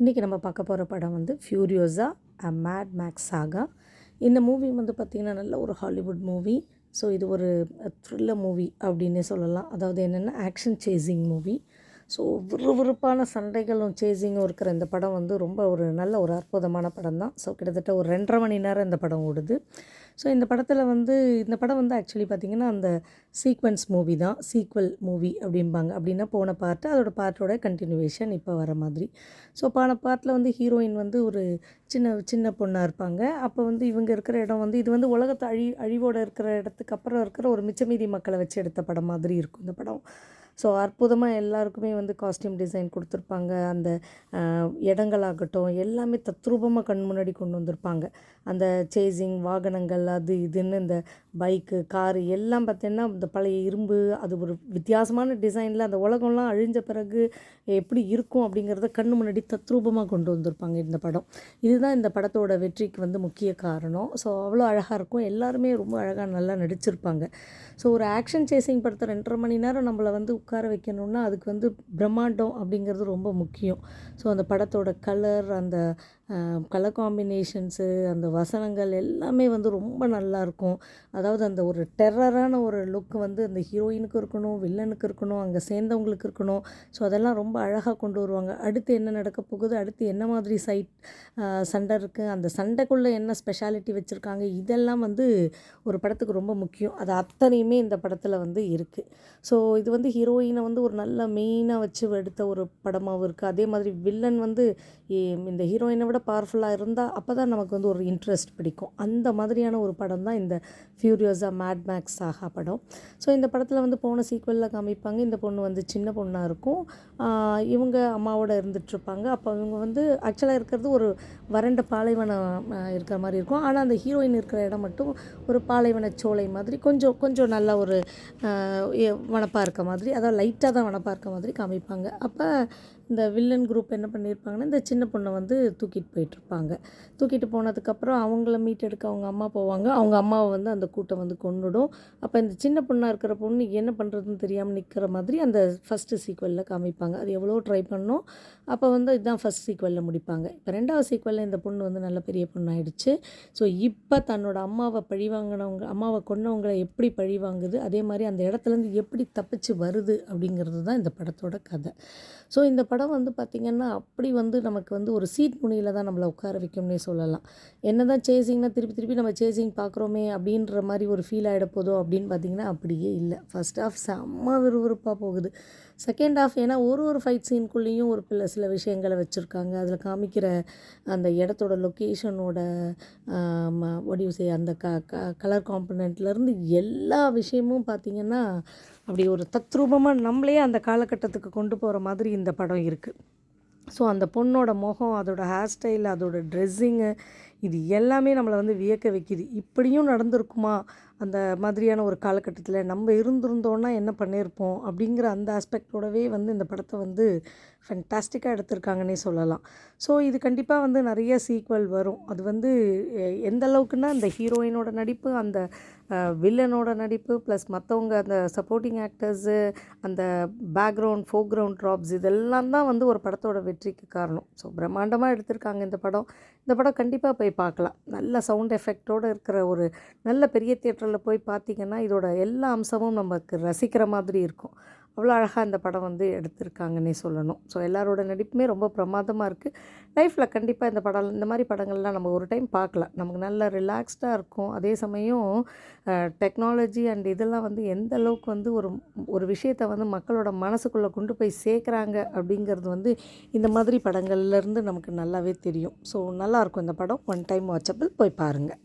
இன்றைக்கி நம்ம பார்க்க போகிற படம் வந்து ஃப்யூரியோஸா அ மேட் மேக்ஸ் சாகா. இந்த மூவி வந்து பார்த்திங்கன்னா நல்ல ஒரு ஹாலிவுட் மூவி. ஸோ இது ஒரு த்ரில்லர் மூவி அப்படின்னே சொல்லலாம். அதாவது என்னென்னா ஆக்ஷன் சேசிங் மூவி. ஸோ விறுவிறுப்பான சண்டைகளும் சேசிங்கும் இருக்கிற இந்த படம் வந்து ரொம்ப ஒரு நல்ல ஒரு அற்புதமான படம் தான். ஸோ கிட்டத்தட்ட ஒரு 2.5 மணி நேரம் இந்த படம் ஓடுது. ஸோ இந்த படம் வந்து ஆக்சுவலி பார்த்திங்கன்னா அந்த சீக்வென்ஸ் மூவி தான். சீக்வல் மூவி அப்படிம்பாங்க. அப்படின்னா போன பார்ட்டு அதோட பார்ட்டோட கண்டினியூவேஷன் இப்போ வர மாதிரி. ஸோ போன பார்ட்டில் வந்து ஹீரோயின் வந்து ஒரு சின்ன சின்ன பொண்ணாக இருப்பாங்க. அப்போ வந்து இவங்க இருக்கிற இடம் வந்து இது வந்து உலகத்தை அழிவோடு இருக்கிற இடத்துக்கு அப்புறம் இருக்கிற ஒரு மிச்சமீதி மக்களை வச்சு எடுத்த படம் மாதிரி இருக்கும் இந்த படம். ஸோ அற்புதமாக எல்லாருக்குமே வந்து காஸ்டியூம் டிசைன் கொடுத்துருப்பாங்க. அந்த இடங்களாகட்டும் எல்லாமே தத்ரூபமாக கண் முன்னாடி கொண்டு வந்திருப்பாங்க. அந்த சேசிங் வாகனங்கள் அது இதுன்னு இந்த பைக்கு காரு எல்லாம் பார்த்தீங்கன்னா இந்த பழைய இரும்பு அது ஒரு வித்தியாசமான டிசைனில் அந்த உலகம்லாம் அழிஞ்ச பிறகு எப்படி இருக்கும் அப்படிங்கிறத கண் முன்னாடி தத்ரூபமாக கொண்டு வந்திருப்பாங்க இந்த படம். இதுதான் இந்த படத்தோட வெற்றிக்கு வந்து முக்கிய காரணம். ஸோ அவ்வளோ அழகாக இருக்கும். எல்லாருமே ரொம்ப அழகாக நல்லா நடிச்சிருப்பாங்க. ஸோ ஒரு ஆக்ஷன் சேசிங் படத்தை 2.5 மணி நேரம் நம்மளை வந்து உட்கார வைக்கணுன்னா அதுக்கு வந்து பிரம்மாண்டம் அப்படிங்கிறது ரொம்ப முக்கியம். ஸோ அந்த படத்தோட அந்த கலர் காம்பினேஷன்ஸு அந்த வசனங்கள் எல்லாமே வந்து ரொம்ப நல்லாயிருக்கும். அதாவது அந்த ஒரு டெரரான ஒரு லுக் வந்து அந்த ஹீரோயினுக்கு இருக்கணும், வில்லனுக்கு இருக்கணும், அங்கே சேர்ந்தவங்களுக்கு இருக்கணும். ஸோ அதெல்லாம் ரொம்ப அழகாக கொண்டு வருவாங்க. அடுத்து என்ன நடக்க போகுது, அடுத்து என்ன மாதிரி சண்டை இருக்குது, அந்த சண்டைக்குள்ளே என்ன ஸ்பெஷாலிட்டி வச்சுருக்காங்க, இதெல்லாம் வந்து ஒரு படத்துக்கு ரொம்ப முக்கியம். அது அத்தனையுமே இந்த படத்தில் வந்து இருக்குது. ஸோ இது வந்து ஹீரோயினை வந்து ஒரு நல்ல மெயினாக வச்சு எடுத்த ஒரு படமாகவும் இருக்குது. அதே மாதிரி வில்லன் வந்து இந்த ஹீரோயினை விட பவர்ஃபுல்லாக இருந்தால் அப்போ தான் நமக்கு வந்து ஒரு இன்ட்ரெஸ்ட் பிடிக்கும். அந்த மாதிரியான ஒரு படம் தான் இந்த ஃப்யூரியோஸா மேட் மேக்ஸ் சாகா படம். ஸோ இந்த படத்தில் வந்து போன சீக்வலில் காமிப்பாங்க. இந்த பொண்ணு வந்து சின்ன பொண்ணாக இருக்கும். இவங்க அம்மாவோட இருந்துகிட்ருப்பாங்க. அப்போ இவங்க வந்து ஆக்சுவலாக இருக்கிறது ஒரு வறண்ட பாலைவனம் இருக்கிற மாதிரி இருக்கும். ஆனால் அந்த ஹீரோயின் இருக்கிற இடம் மட்டும் ஒரு பாலைவன சோலை மாதிரி கொஞ்சம் நல்ல ஒரு வனப்பாக இருக்க மாதிரி, அதாவது லைட்டாக தான் வனப்பாக இருக்க மாதிரி காமிப்பாங்க. அப்போ இந்த வில்லன் குரூப் என்ன பண்ணியிருப்பாங்கன்னா இந்த சின்ன பொண்ணை வந்து தூக்கிட்டு போயிட்டுருப்பாங்க. தூக்கிட்டு போனதுக்கப்புறம் அவங்கள மீட்டெடுக்க அவங்க அம்மா போவாங்க. அவங்க அம்மாவை வந்து அந்த கூட்டம் வந்து கொன்னுடும். அப்போ இந்த சின்ன பொண்ணாக இருக்கிற பொண்ணு என்ன பண்ணுறதுன்னு தெரியாமல் நிற்கிற மாதிரி அந்த ஃபஸ்ட்டு சீக்வலில் காமிப்பாங்க. அது எவ்வளோ ட்ரை பண்ணோம். அப்போ வந்து இதுதான் ஃபஸ்ட் சீக்வலில் முடிப்பாங்க. இப்போ 2வது சீக்வலில் இந்த பொண்ணு வந்து நல்ல பெரிய பொண்ணாயிடுச்சு. ஸோ இப்போ தன்னோட அம்மாவை கொன்னவங்களை எப்படி பழி வாங்குது, அதே மாதிரி அந்த இடத்துலேருந்து எப்படி தப்பிச்சு வருது அப்படிங்கிறது தான் இந்த படத்தோட கதை. ஸோ இந்த படம் வந்து பார்த்திங்கன்னா அப்படி வந்து நமக்கு வந்து ஒரு சீட் நுனியில் தான் நம்மளை உட்கார வைக்கும்னே சொல்லலாம். என்ன தான் சேசிங்னா திருப்பி நம்ம சேசிங் பார்க்குறோமே அப்படின்ற மாதிரி ஒரு ஃபீல் ஆகிட போதோ அப்படின்னு பார்த்திங்கன்னா அப்படியே இல்லை. ஃபஸ்ட் ஹாஃப் செம்ம விறுவிறுப்பாக போகுது. செகண்ட் ஹாஃப் ஏன்னா ஒரு ஃபைட் சீனுக்குள்ளேயும் ஒரு சில விஷயங்களை வச்சுருக்காங்க. அதில் காமிக்கிற அந்த இடத்தோட லொக்கேஷனோட அந்த கலர் காம்பனண்ட்லேருந்து எல்லா விஷயமும் பார்த்திங்கன்னா அப்படி ஒரு தத்ரூபமாக நம்மளே அந்த காலகட்டத்துக்கு கொண்டு போகிற மாதிரி இந்த படம் இருக்குது. ஸோ அந்த பொண்ணோட முகம், அதோட ஹேர் ஸ்டைல், அதோட ட்ரெஸ்ஸிங்கு இது எல்லாமே நம்மளை வந்து வியக்க வைக்கிது. இப்படியும் நடந்திருக்குமா அந்த மாதிரியான ஒரு காலகட்டத்தில் நம்ம இருந்திருந்தோன்னா என்ன பண்ணியிருப்போம் அப்படிங்கிற அந்த ஆஸ்பெக்டோடவே வந்து இந்த படத்தை வந்து ஃபென்டாஸ்டிக்காக எடுத்திருக்காங்கன்னே சொல்லலாம். ஸோ இது கண்டிப்பாக வந்து நிறைய சீக்வல் வரும். அது வந்து எந்த அளவுக்குன்னா அந்த ஹீரோயினோட நடிப்பு, அந்த வில்லனோட நடிப்பு ப்ளஸ் மற்றவங்க அந்த சப்போர்ட்டிங் ஆக்டர்ஸு, அந்த பேக்ரவுண்ட் ஃபோர்க்ரவுண்ட் ட்ராப்ஸ் இதெல்லாம் தான் வந்து ஒரு படத்தோட வெற்றிக்கு காரணம். ஸோ பிரம்மாண்டமாக எடுத்திருக்காங்க இந்த படம். இந்த படம் கண்டிப்பாக போய் பார்க்கலாம். நல்ல சவுண்ட் எஃபெக்டோடு இருக்கிற ஒரு நல்ல பெரிய தியேட்டரில் போய் பார்த்திங்கன்னா இதோட எல்லா அம்சமும் நமக்கு ரசிக்கிற மாதிரி இருக்கும். அவ்வளோ அழகாக இந்த படம் வந்து எடுத்திருக்காங்கன்னே சொல்லணும். ஸோ எல்லாரோட நடிப்புமே ரொம்ப பிரமாதமாக இருக்குது. லைஃப்பில் கண்டிப்பாக இந்த மாதிரி படங்கள்லாம் நம்ம ஒரு டைம் பார்க்கலாம். நமக்கு நல்ல ரிலாக்ஸ்டாக இருக்கும். அதே சமயம் டெக்னாலஜி அண்ட் இதெல்லாம் வந்து எந்த அளவுக்கு வந்து ஒரு விஷயத்தை வந்து மக்களோட மனசுக்குள்ளே கொண்டு போய் சேர்க்குறாங்க அப்படிங்கிறது வந்து இந்த மாதிரி படங்கள்லேருந்து நமக்கு நல்லாவே தெரியும். ஸோ நல்லாயிருக்கும் இந்த படம். ஒன் டைம் வாட்சபிள் போய் பாருங்கள்.